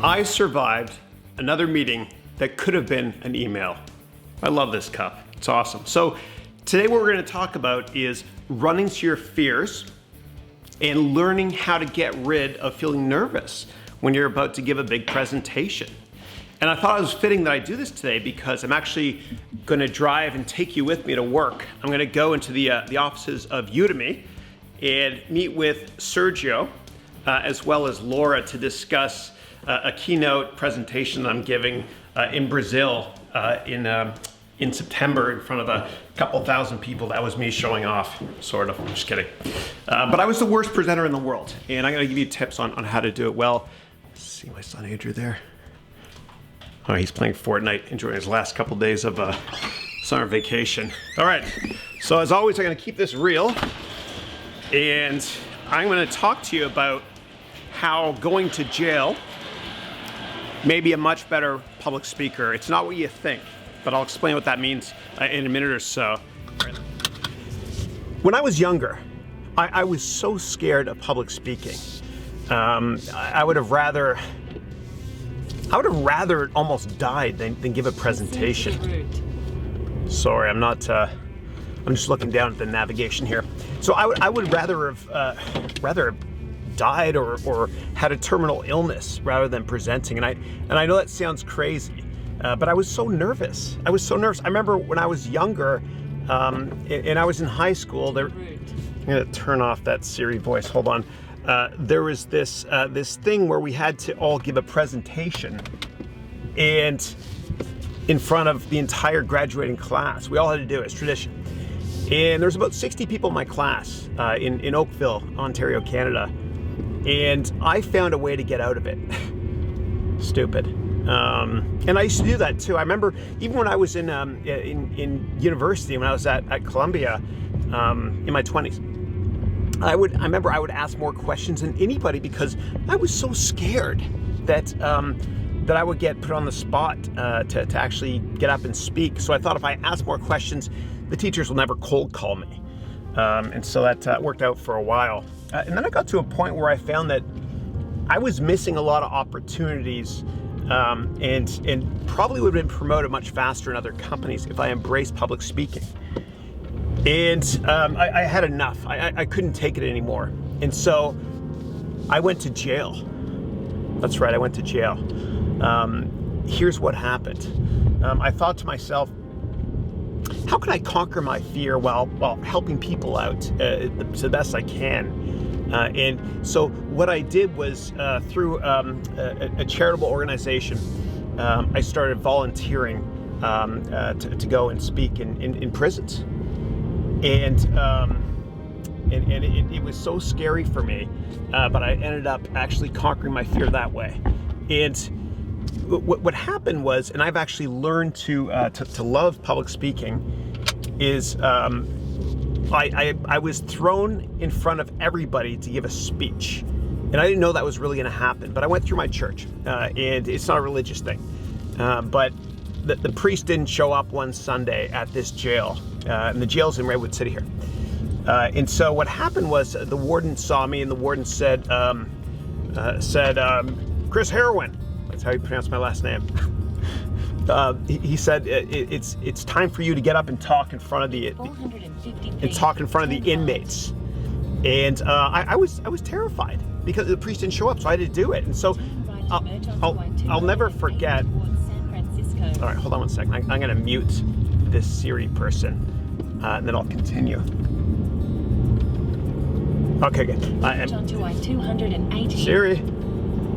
I survived another meeting that could have been an email. I love this cup. It's awesome. So today what we're going to talk about is running to your fears and learning how to get rid of feeling nervous when you're about to give a big presentation. And I thought it was fitting that I do this today because I'm actually going to drive and take you with me to work. I'm going to go into the offices of Udemy and meet with Sergio as well as Laura to discuss a keynote presentation that I'm giving in Brazil in September in front of a couple thousand people. That was me showing off, sort of. I'm just kidding. But I was the worst presenter in the world, and I'm going to give you tips on how to do it well. See my son Andrew there? Oh, he's playing Fortnite, enjoying his last couple days of summer vacation. All right, so as always, I'm going to keep this real, and I'm going to talk to you about how going to jail may be a much better public speaker. It's not what you think, but I'll explain what that means in a minute or so. When I was younger, I was so scared of public speaking. I would have rather almost died than give a presentation. Sorry, I'm not. I'm just looking down at the navigation here. So I would rather have died or had a terminal illness rather than presenting. And I know that sounds crazy, but I was so nervous. I remember when I was younger, and I was in high school. I'm gonna turn off that Siri voice. Hold on. There was this thing where we had to all give a presentation, and in front of the entire graduating class, we all had to do it. It's tradition. And there's about 60 people in my class in Oakville, Ontario, Canada. And I found a way to get out of it. Stupid. And I used to do that too. I remember even when I was in university, when I was at Columbia in my 20s, I remember I would ask more questions than anybody because I was so scared that I would get put on the spot to actually get up and speak. So I thought if I asked more questions, the teachers will never cold call me. And so that worked out for a while. And then I got to a point where I found that I was missing a lot of opportunities and probably would have been promoted much faster in other companies if I embraced public speaking. And I had enough. I couldn't take it anymore. And so I went to jail. That's right, I went to jail. Here's what happened. I thought to myself, how can I conquer my fear while helping people out to the best I can? And so what I did was through a charitable organization, I started volunteering to go and speak in prisons. And it was so scary for me, but I ended up actually conquering my fear that way. And what happened was, and I've actually learned to love public speaking, is I was thrown in front of everybody to give a speech, and I didn't know that was really going to happen. But I went through my church, and it's not a religious thing, but the priest didn't show up one Sunday at this jail, and the jail's in Redwood City here. And so what happened was the warden saw me, and the warden said, Chris Heroin. That's how you pronounce my last name. He said it's time for you to get up and talk in front of the inmates. And I was terrified because the priest didn't show up, so I had to do it. And so I'll never forget. All right, hold on one second. I'm going to mute this Siri person, and then I'll continue. Okay, good. Siri.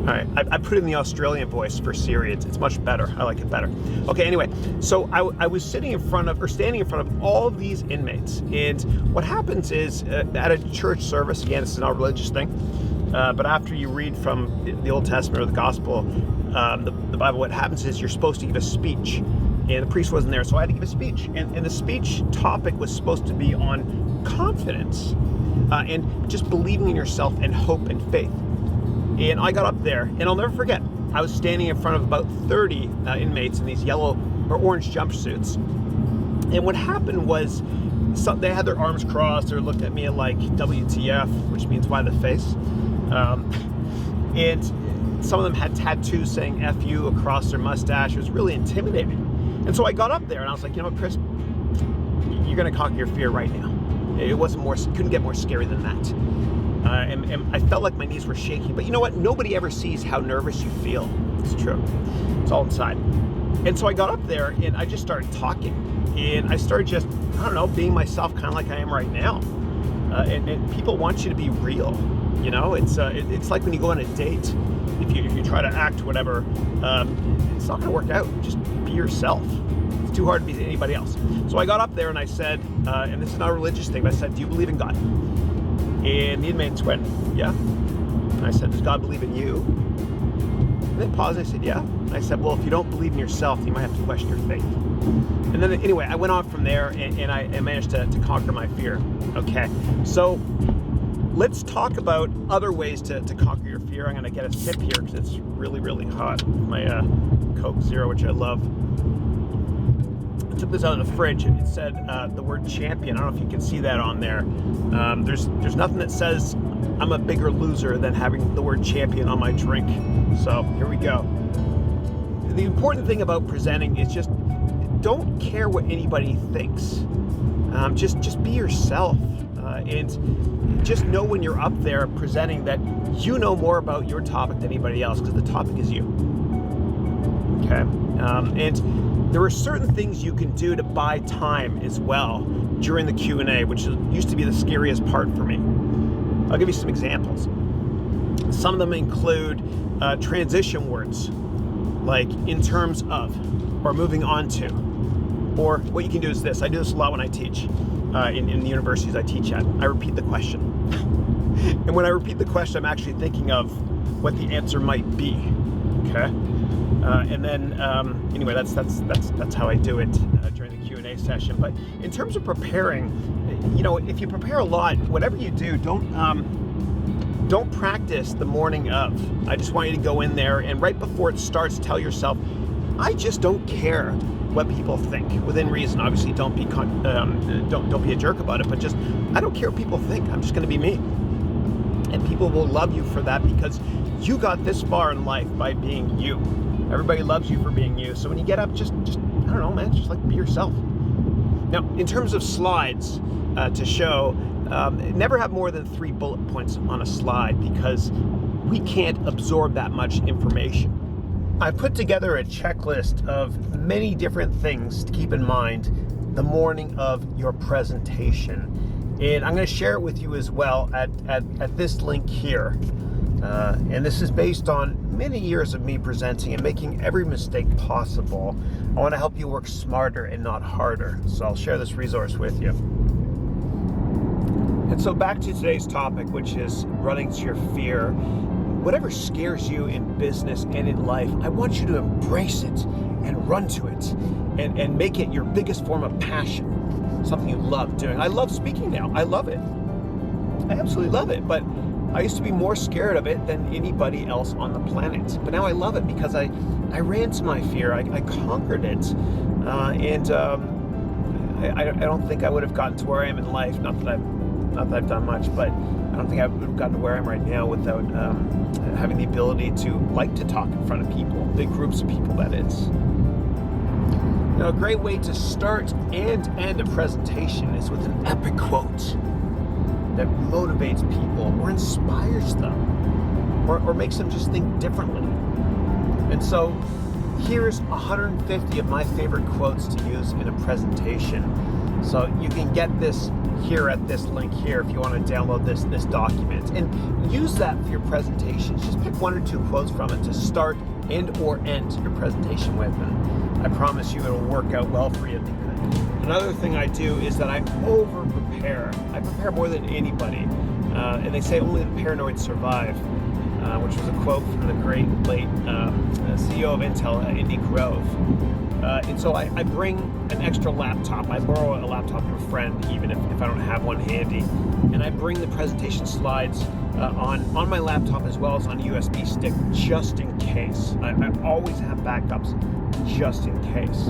All right, I put in the Australian voice for Siri. It's much better. I like it better. Okay, anyway, so I was standing in front of all of these inmates, and what happens is at a church service, again, it's not a religious thing, but after you read from the Old Testament or the Gospel, the Bible, what happens is you're supposed to give a speech, and the priest wasn't there, so I had to give a speech, and the speech topic was supposed to be on confidence and just believing in yourself and hope and faith. And I got up there, and I'll never forget, I was standing in front of about 30 inmates in these yellow or orange jumpsuits. And what happened was, they had their arms crossed, they were looking at me like WTF, which means why the face. And Some of them had tattoos saying F you across their mustache. It was really intimidating. And so I got up there and I was like, you know what, Chris, you're going to conquer your fear right now. It couldn't get more scary than that. And I felt like my knees were shaking. But you know what? Nobody ever sees how nervous you feel. It's true. It's all inside. And so I got up there and I just started talking. And I started just, I don't know, being myself kind of like I am right now. And people want you to be real. You know, it's like when you go on a date. If you try to act whatever, it's not going to work out. Just be yourself. It's too hard to be anybody else. So I got up there and I said, and this is not a religious thing, but I said, do you believe in God? And the inmates went, yeah. And I said, does God believe in you? And they paused and I said, yeah. And I said, well, if you don't believe in yourself, you might have to question your faith. And then anyway, I went on from there and I managed to conquer my fear. Okay, so let's talk about other ways to conquer your fear. I'm gonna get a sip here because it's really, really hot. My Coke Zero, which I love. I took this out of the fridge and it said the word champion. I don't know if you can see that on there. There's nothing that says I'm a bigger loser than having the word champion on my drink. So here we go. The important thing about presenting is just don't care what anybody thinks. Just be yourself. And just know when you're up there presenting that you know more about your topic than anybody else because the topic is you. Okay? And there are certain things you can do to buy time as well during the Q&A, which used to be the scariest part for me. I'll give you some examples. Some of them include transition words, like in terms of, or moving on to. Or what you can do is this. I do this a lot when I teach. In the universities I teach at, I repeat the question. And when I repeat the question, I'm actually thinking of what the answer might be. Okay, and then anyway, that's how I do it during the Q&A session. But in terms of preparing, you know, if you prepare a lot, whatever you do, don't practice the morning of. I just want you to go in there and right before it starts, tell yourself, I just don't care what people think, within reason. Obviously, don't be a jerk about it, but just I don't care what people think. I'm just going to be me, and people will love you for that because you got this far in life by being you. Everybody loves you for being you. So when you get up, just I don't know, man, just like be yourself. Now, in terms of slides to show, never have more than 3 bullet points on a slide because we can't absorb that much information. I put together a checklist of many different things to keep in mind the morning of your presentation. And I'm going to share it with you as well at this link here. And this is based on many years of me presenting and making every mistake possible. I want to help you work smarter and not harder. So I'll share this resource with you. And so back to today's topic, which is running to your fear. Whatever scares you in business and in life, I want you to embrace it and run to it and make it your biggest form of passion, something you love doing. I love speaking now. I love it. I absolutely love it. But I used to be more scared of it than anybody else on the planet. But now I love it because I ran to my fear. I conquered it. And I don't think I would have gotten to where I am in life. Not that I've done much, but I don't think I would have gotten to where I am right now without having the ability to like to talk in front of people, big groups of people, that is. Now, a great way to start and end a presentation is with an epic quote that motivates people or inspires them or makes them just think differently. And so here's 150 of my favorite quotes to use in a presentation. So you can get this here at this link here if you want to download this document and use that for your presentations. Just pick 1 or 2 quotes from it to start and or end your presentation with, and I promise you it'll work out well for you. Another thing I do is that I over prepare. I prepare more than anybody, and they say only the paranoid survive, which was a quote from the great late CEO of Intel, Andy Grove. And so I bring an extra laptop. I borrow a laptop from a friend, even if I don't have one handy. And I bring the presentation slides on my laptop as well as on a USB stick, just in case. I always have backups, just in case.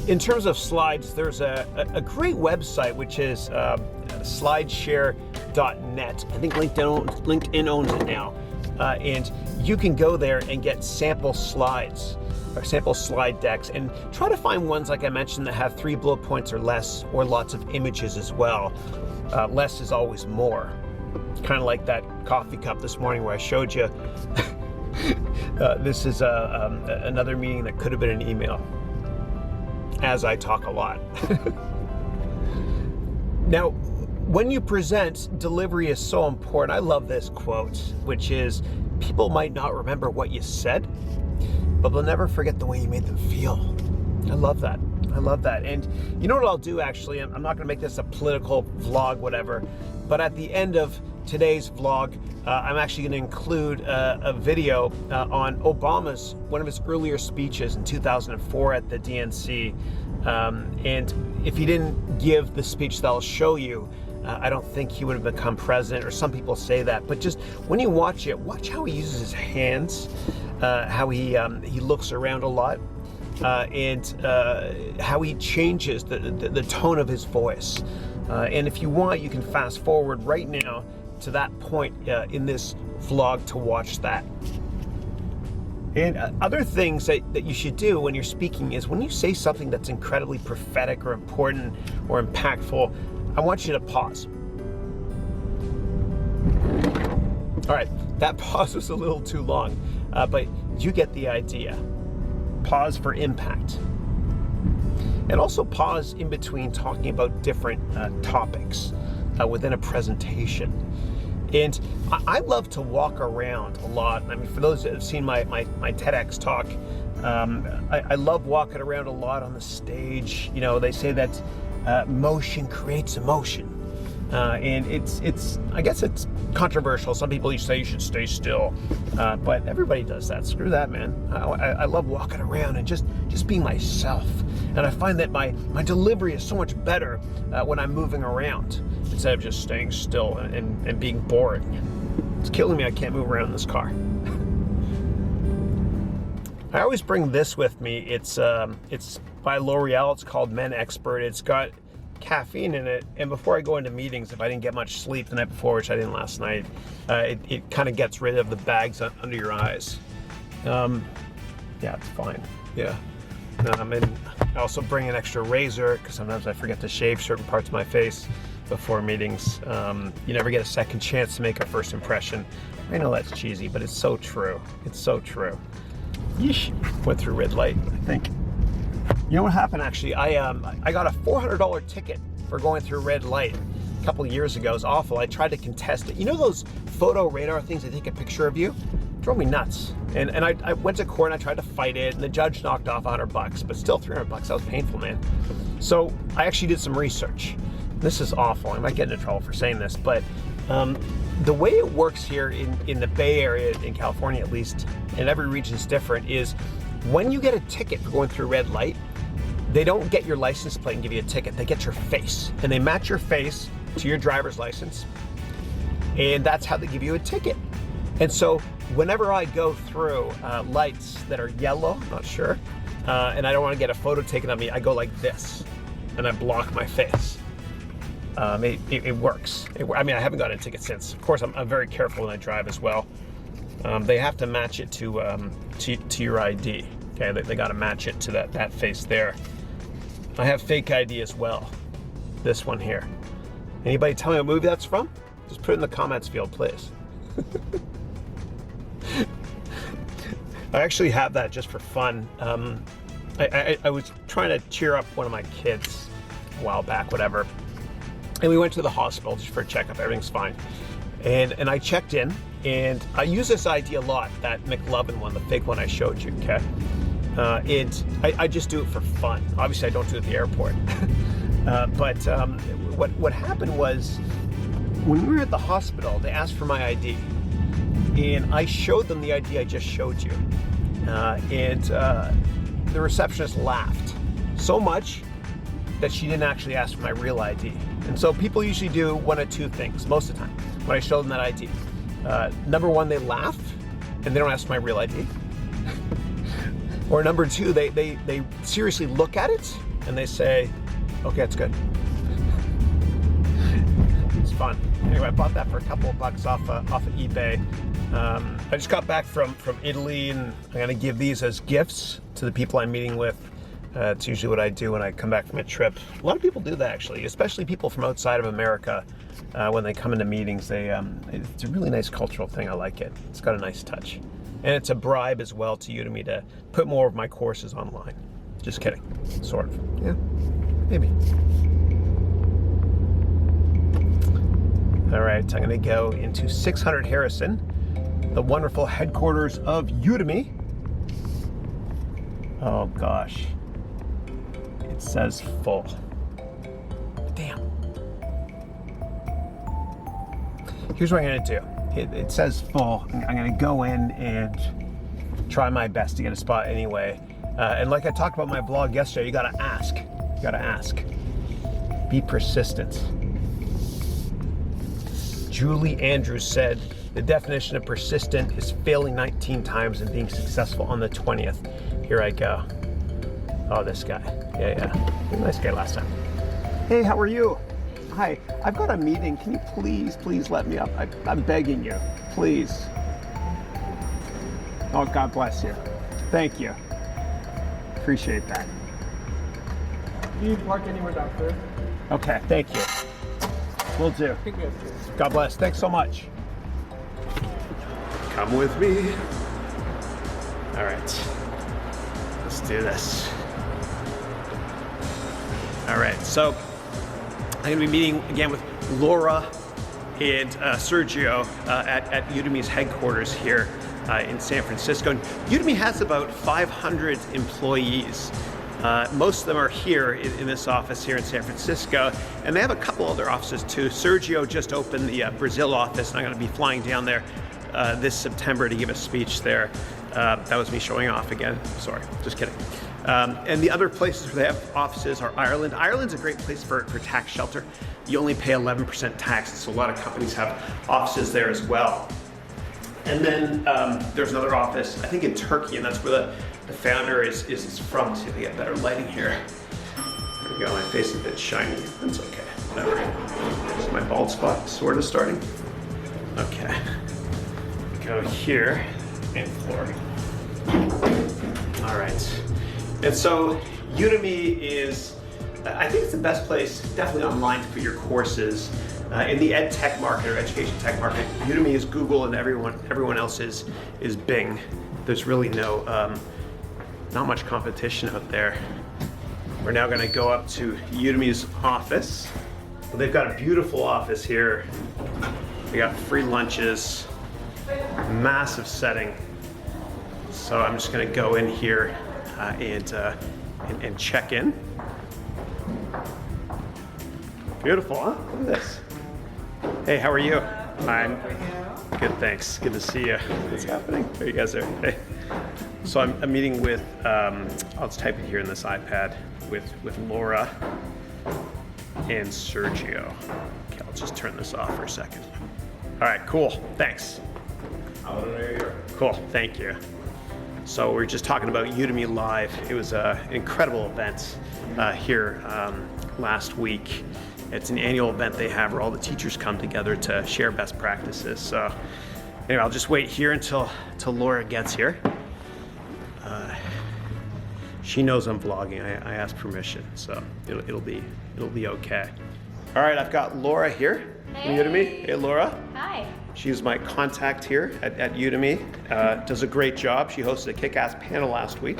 In terms of slides, there's a great website, which is slideshare.net. I think LinkedIn owns it now. and you can go there and get sample slides or sample slide decks and try to find ones, like I mentioned, that have 3 bullet points or less, or lots of images as well. Less is always more. It's kind of like that coffee cup this morning where I showed you. This is another meeting that could have been an email, as I talk a lot. Now, when you present, delivery is so important. I love this quote, which is, people might not remember what you said, but they'll never forget the way you made them feel. I love that. I love that. And you know what I'll do, actually? I'm not going to make this a political vlog, whatever, but at the end of today's vlog, I'm actually going to include a video on Obama's, one of his earlier speeches in 2004 at the DNC. And if he didn't give the speech that I'll show you, I don't think he would have become president, or some people say that. But just when you watch it, watch how he uses his hands, how he looks around a lot, and how he changes the tone of his voice. And if you want, you can fast forward right now to that point in this vlog to watch that. And other things that you should do when you're speaking is, when you say something that's incredibly prophetic or important or impactful, I want you to pause. All right, that pause was a little too long, but you get the idea. Pause for impact. And also pause in between talking about different topics within a presentation. And I love to walk around a lot. I mean, for those that have seen my TEDx talk, I love walking around a lot on the stage. You know, they say that motion creates emotion. And it's I guess it's controversial. Some people say you should stay still, but everybody does that. Screw that, man. I love walking around and just being myself. And I find that my delivery is so much better when I'm moving around instead of just staying still and being boring. It's killing me I can't move around in this car. I always bring this with me. It's by L'Oreal. It's called Men Expert. It's got caffeine in it, and before I go into meetings, if I didn't get much sleep the night before, which I didn't last night, it kind of gets rid of the bags under your eyes. Yeah, it's fine. Yeah. And I also bring an extra razor, because sometimes I forget to shave certain parts of my face before meetings. You never get a second chance to make a first impression. I know that's cheesy, but it's so true. It's so true. Yeesh. Went through red light, I think. You know what happened, actually? I got a $400 ticket for going through red light a couple of years ago. It was awful. I tried to contest it. You know those photo radar things that take a picture of you? It drove me nuts. And I went to court and I tried to fight it, and the judge knocked off $100, but still $300. That was painful, man. So I actually did some research. This is awful. I might get into trouble for saying this, but the way it works here in the Bay Area, in California at least, and every region is different, is when you get a ticket for going through red light, they don't get your license plate and give you a ticket. They get your face, and they match your face to your driver's license, and that's how they give you a ticket. And so whenever I go through lights that are yellow, I'm not sure, and I don't want to get a photo taken of me, I go like this, and I block my face. It works. I mean, I haven't gotten a ticket since. Of course, I'm very careful when I drive as well. They have to match it to your ID. Okay, they got to match it to that face there. I have fake ID as well. This one here. Anybody tell me what movie that's from? Just put it in the comments field, please. I actually have that just for fun. I was trying to cheer up one of my kids a while back, whatever. And we went to the hospital just for a checkup. Everything's fine. And I checked in, and I use this ID a lot, that McLovin one, the fake one I showed you, okay? I just do it for fun. Obviously, I don't do it at the airport. But what happened was, when we were at the hospital, they asked for my ID. And I showed them the ID I just showed you. The receptionist laughed so much that she didn't actually ask for my real ID. And so people usually do one of two things most of the time when I show them that ID. Number one, they laugh and they don't ask for my real ID. Or number two, they seriously look at it and they say, okay, it's good. It's fun. Anyway, I bought that for a couple of bucks off of eBay. I just got back from Italy, and I'm gonna give these as gifts to the people I'm meeting with. It's usually what I do when I come back from a trip. A lot of people do that, actually, especially people from outside of America. When they come into meetings, it's a really nice cultural thing. I like it. It's got a nice touch. And it's a bribe as well to Udemy to put more of my courses online. Just kidding, sort of. Yeah, maybe. All right, I'm gonna go into 600 Harrison, the wonderful headquarters of Udemy. Oh gosh, it says full. Damn. Here's what I'm gonna do. It says full. I'm gonna go in and try my best to get a spot anyway. And like I talked about in my blog yesterday, you gotta ask. You gotta ask. Be persistent. Julie Andrews said, the definition of persistent is failing 19 times and being successful on the 20th. Here I go. Oh, this guy. Yeah. Nice guy last time. Hey, how are you? Hi, I've got a meeting. Can you please let me up? I'm begging you, please. Oh, God bless you. Thank you. Appreciate that. You need to park anywhere down there. Okay, thank you. Will do. God bless. Thanks so much. Come with me. All right. Let's do this. All right, so I'm going to be meeting again with Laura and Sergio at Udemy's headquarters here in San Francisco. And Udemy has about 500 employees. Most of them are here in this office here in San Francisco, and they have a couple other offices too. Sergio just opened the Brazil office, and I'm going to be flying down there this September to give a speech there. That was me showing off again. Sorry, just kidding. And the other places where they have offices are Ireland. Ireland's a great place for tax shelter. You only pay 11% tax, so a lot of companies have offices there as well. And then there's another office, I think in Turkey, and that's where the founder is from. Let's see if I get better lighting here. There we go, my face is a bit shiny. That's okay, whatever. Is my bald spot sort of starting? Okay. Go here and floor. All right. And so Udemy is, I think it's the best place, definitely online, to put your courses. In the ed tech market or education tech market, Udemy is Google and everyone else is Bing. There's really not much competition out there. We're now going to go up to Udemy's office. Well, they've got a beautiful office here. They got free lunches, massive setting. So I'm just going to go in here and check in. Beautiful, huh? Look at this. Hey, how are you? I'm good, thanks. Good to see you. What's happening? There you guys are. Hey. So I'm meeting with, I'll just type it here in this iPad, with Laura and Sergio. Okay, I'll just turn this off for a second. All right, cool, thanks. Cool, thank you. So we're just talking about Udemy Live. It was an incredible event here last week. It's an annual event they have where all the teachers come together to share best practices. So anyway, I'll just wait here until Laura gets here. She knows I'm vlogging. I asked permission, so it'll be okay. All right, I've got Laura here. Hey. Udemy. Hey, Laura. Hi. She's my contact here at Udemy. Does a great job. She hosted a kick-ass panel last week.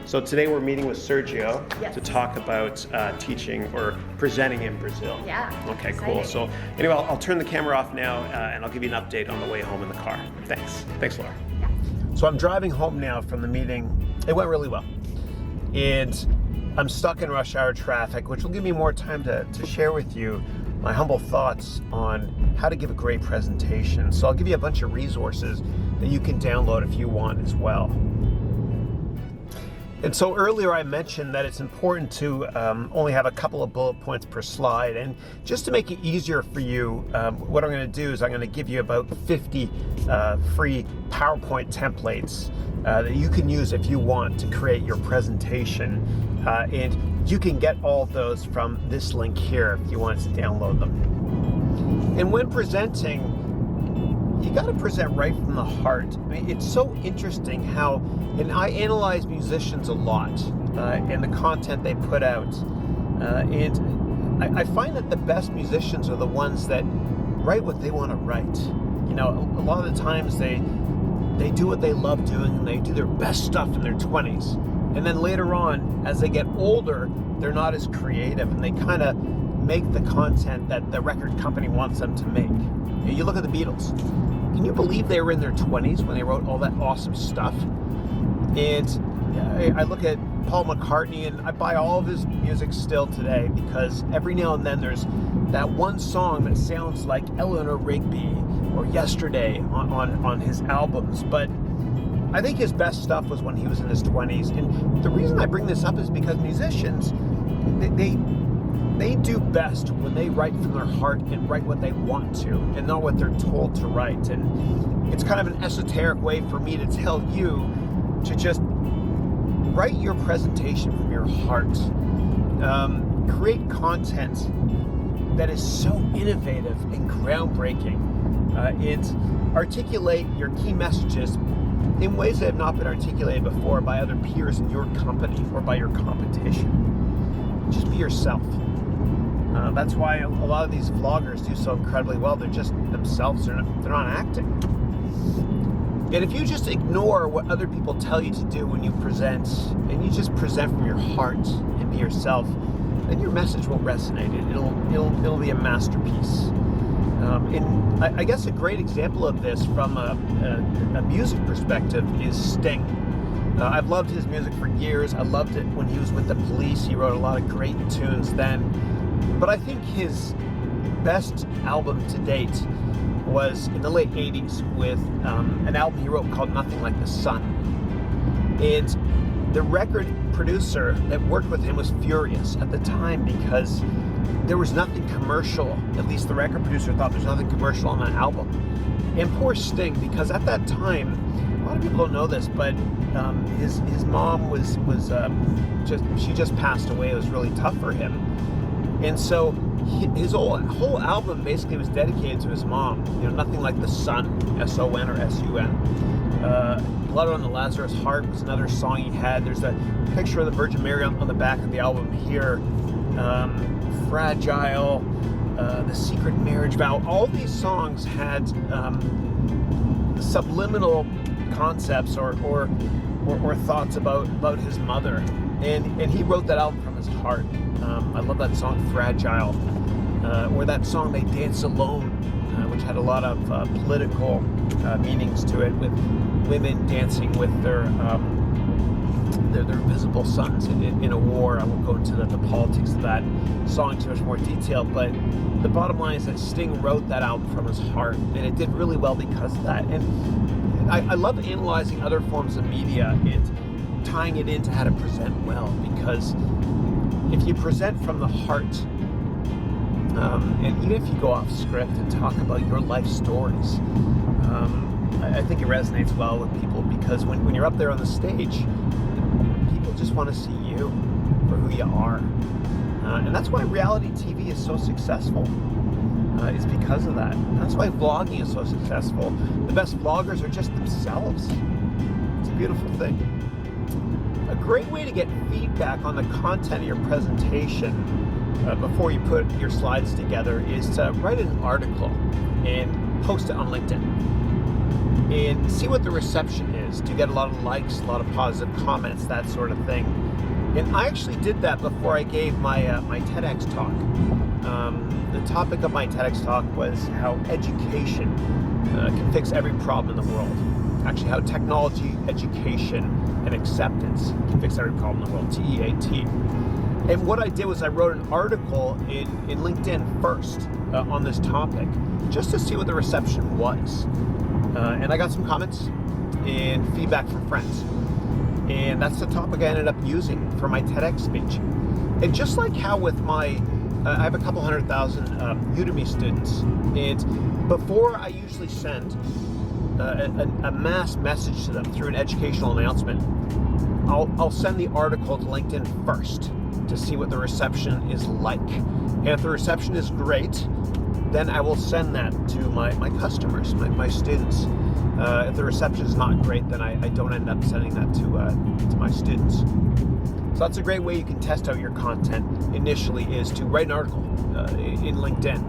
So today we're meeting with Sergio to talk about teaching or presenting in Brazil. Yeah. Okay, exciting. cool. So anyway, I'll turn the camera off now and I'll give you an update on the way home in the car. Thanks. Thanks, Laura. Yeah. So I'm driving home now from the meeting. It went really well. And I'm stuck in rush hour traffic, which will give me more time to share with you my humble thoughts on how to give a great presentation. So I'll give you a bunch of resources that you can download if you want as well. And so earlier I mentioned that it's important to only have a couple of bullet points per slide. And just to make it easier for you, what I'm going to do is I'm going to give you about 50 free PowerPoint templates that you can use if you want to create your presentation. And you can get all of those from this link here if you want to download them. And when presenting, you got to present right from the heart. I mean, it's so interesting how, and I analyze musicians a lot and the content they put out. And I find that the best musicians are the ones that write what they want to write. You know, a lot of the times they do what they love doing, and they do their best stuff in their 20s. And then later on, as they get older, they're not as creative, and they kind of make the content that the record company wants them to make. You look at the Beatles. Can you believe they were in their 20s when they wrote all that awesome stuff? And I look at Paul McCartney, and I buy all of his music still today, because every now and then there's that one song that sounds like Eleanor Rigby or Yesterday on his albums. But I think his best stuff was when he was in his 20s. And the reason I bring this up is because musicians, they do best when they write from their heart and write what they want to and not what they're told to write. And it's kind of an esoteric way for me to tell you to just write your presentation from your heart. Create content that is so innovative and groundbreaking. Articulate your key messages in ways that have not been articulated before by other peers in your company or by your competition. Just be yourself. That's why a lot of these vloggers do so incredibly well. They're just themselves. They're not acting. And if you just ignore what other people tell you to do when you present, and you just present from your heart and be yourself, then your message will resonate. It'll be a masterpiece. And I guess a great example of this from a music perspective is Sting. I've loved his music for years. I loved it when he was with the Police. He wrote a lot of great tunes then. But I think his best album to date was in the late 80s with an album he wrote called Nothing Like the Sun. And the record producer that worked with him was furious at the time because there was nothing commercial. At least the record producer thought there's nothing commercial on that album. And poor Sting, because at that time, a lot of people don't know this, but his mom was she just passed away. It was really tough for him. And so his whole album basically was dedicated to his mom. You know, Nothing Like the Sun, S-O-N or S-U-N. Blood on the Lazarus Heart was another song he had. There's a picture of the Virgin Mary on the back of the album here. Fragile, The Secret Marriage Vow. All these songs had subliminal concepts or thoughts about his mother. And he wrote that album from his heart. I love that song, Fragile, or that song, They Dance Alone, which had a lot of political meanings to it, with women dancing with their visible sons in a war. I won't go into the politics of that song in too much more detail, but the bottom line is that Sting wrote that album from his heart, and it did really well because of that. And I love analyzing other forms of media and tying it into how to present well, because if you present from the heart, and even if you go off script and talk about your life stories, I think it resonates well with people, because when you're up there on the stage, people just want to see you for who you are. And that's why reality TV is so successful. It's because of that. That's why vlogging is so successful. The best vloggers are just themselves. It's a beautiful thing. A great way to get feedback on the content of your presentation before you put your slides together is to write an article and post it on LinkedIn and see what the reception is. Do you get a lot of likes, a lot of positive comments, that sort of thing? And I actually did that before I gave my my TEDx talk. The topic of my TEDx talk was how education can fix every problem in the world. Actually, how technology, education, and acceptance can fix every problem in the world, TEAT. And what I did was I wrote an article in LinkedIn first on this topic, just to see what the reception was. And I got some comments and feedback from friends. And that's the topic I ended up using for my TEDx speech. And just like how with my, I have a couple 100,000 Udemy students, and before I usually send a mass message to them through an educational announcement, I'll send the article to LinkedIn first to see what the reception is like. And if the reception is great, then I will send that to my customers, my students. If the reception is not great, then I don't end up sending that to my students. So that's a great way you can test out your content initially, is to write an article in LinkedIn.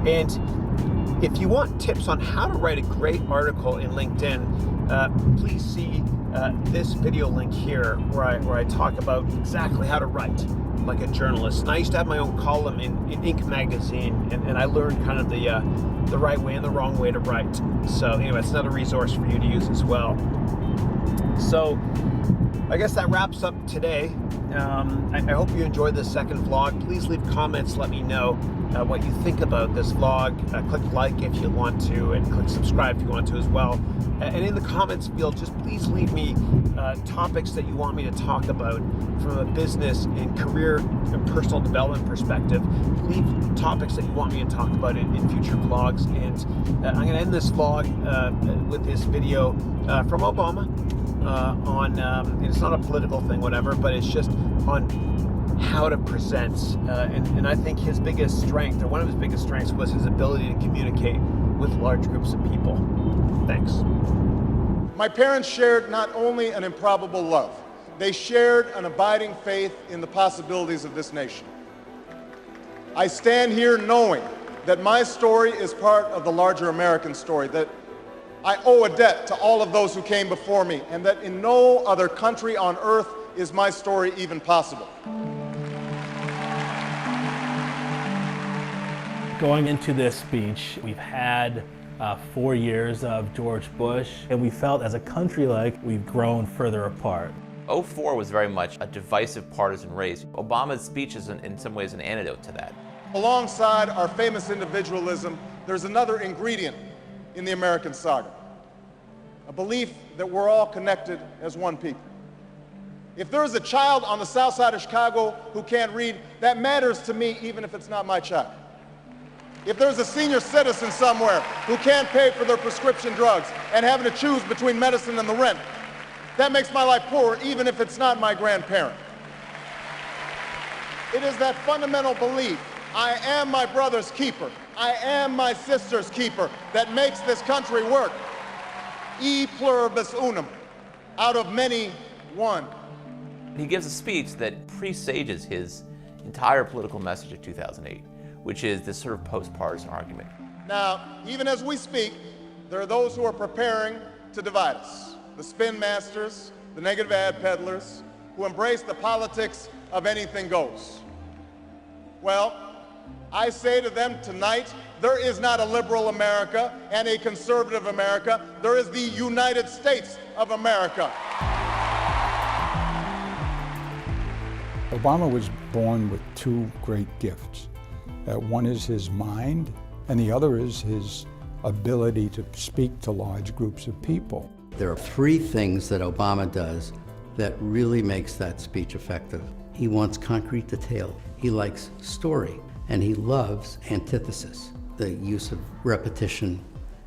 And if you want tips on how to write a great article in LinkedIn, please see this video link here where I talk about exactly how to write like a journalist. And I used to have my own column in Inc. magazine, and I learned kind of the right way and the wrong way to write. So anyway, it's another resource for you to use as well. So I guess that wraps up today. I hope you enjoyed this second vlog. Please leave comments, let me know what you think about this vlog. Click like if you want to, and click subscribe if you want to as well. And in the comments field, just please leave me topics that you want me to talk about from a business and career and personal development perspective. Leave topics that you want me to talk about in future vlogs. And I'm going to end this vlog with this video from Obama on, it's not a political thing, whatever, but it's just on how to present. And I think his biggest strength, or one of his biggest strengths, was his ability to communicate with large groups of people. Thanks. My parents shared not only an improbable love, they shared an abiding faith in the possibilities of this nation. I stand here knowing that my story is part of the larger American story, that I owe a debt to all of those who came before me, and that in no other country on earth is my story even possible. Going into this speech, we've had 4 years of George Bush, and we felt as a country like we've grown further apart. 2004 was very much a divisive partisan race. Obama's speech is in some ways an antidote to that. Alongside our famous individualism, there's another ingredient in the American saga, a belief that we're all connected as one people. If there's a child on the south side of Chicago who can't read, that matters to me even if it's not my child. If there's a senior citizen somewhere who can't pay for their prescription drugs and having to choose between medicine and the rent, that makes my life poorer even if it's not my grandparent. It is that fundamental belief, I am my brother's keeper, I am my sister's keeper, that makes this country work. E pluribus unum, out of many, one. He gives a speech that presages his entire political message of 2008, which is this sort of post-partisan argument. Now, even as we speak, there are those who are preparing to divide us. The spin masters, the negative ad peddlers, who embrace the politics of anything goes. Well, I say to them tonight, there is not a liberal America and a conservative America. There is the United States of America. Obama was born with two great gifts. One is his mind, and the other is his ability to speak to large groups of people. There are three things that Obama does that really makes that speech effective. He wants concrete detail. He likes story, and he loves antithesis, the use of repetition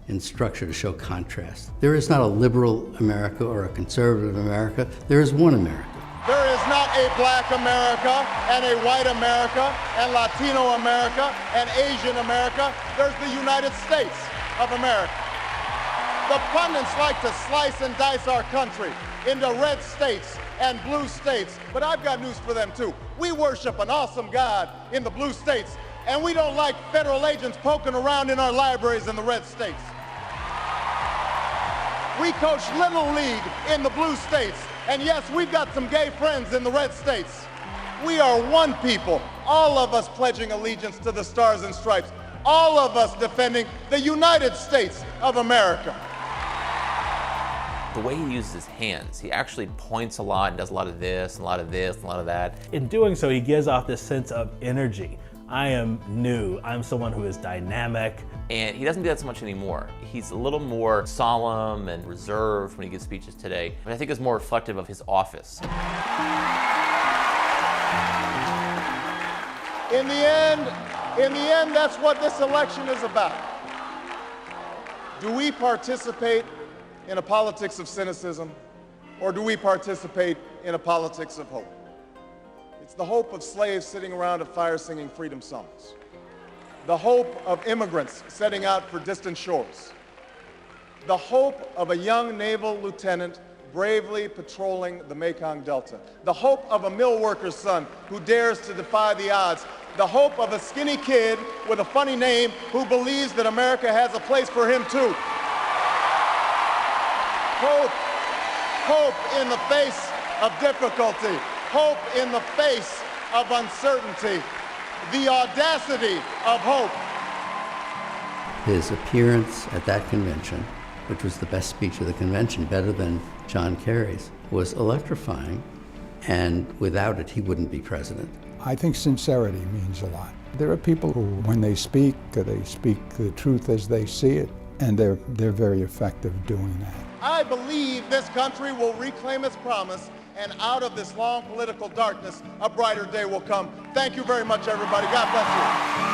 and structure to show contrast. There is not a liberal America or a conservative America. There is one America. There is not a black America and a white America and Latino America and Asian America. There's the United States of America. The pundits like to slice and dice our country into red states and blue states, but I've got news for them too. We worship an awesome God in the blue states, and we don't like federal agents poking around in our libraries in the red states. We coach Little League in the blue states, and yes, we've got some gay friends in the red states. We are one people, all of us pledging allegiance to the Stars and Stripes, all of us defending the United States of America. The way he uses his hands, he actually points a lot and does a lot of this, and a lot of this, and a lot of that. In doing so, he gives off this sense of energy. I am new, I'm someone who is dynamic. And he doesn't do that so much anymore. He's a little more solemn and reserved when he gives speeches today, but I think it's more reflective of his office. In the end, that's what this election is about. Do we participate in a politics of cynicism, or do we participate in a politics of hope? It's the hope of slaves sitting around a fire singing freedom songs. the hope of immigrants setting out for distant shores, the hope of a young naval lieutenant bravely patrolling the Mekong Delta, the hope of a mill worker's son who dares to defy the odds, the hope of a skinny kid with a funny name who believes that America has a place for him too. Hope in the face of difficulty, hope in the face of uncertainty, the audacity of hope. His appearance at that convention, which was the best speech of the convention, better than John Kerry's, was electrifying, and without it, he wouldn't be president. I think sincerity means a lot. There are people who, when they speak the truth as they see it, and they're very effective doing that. I believe this country will reclaim its promise, and out of this long political darkness, a brighter day will come. Thank you very much, everybody. God bless you.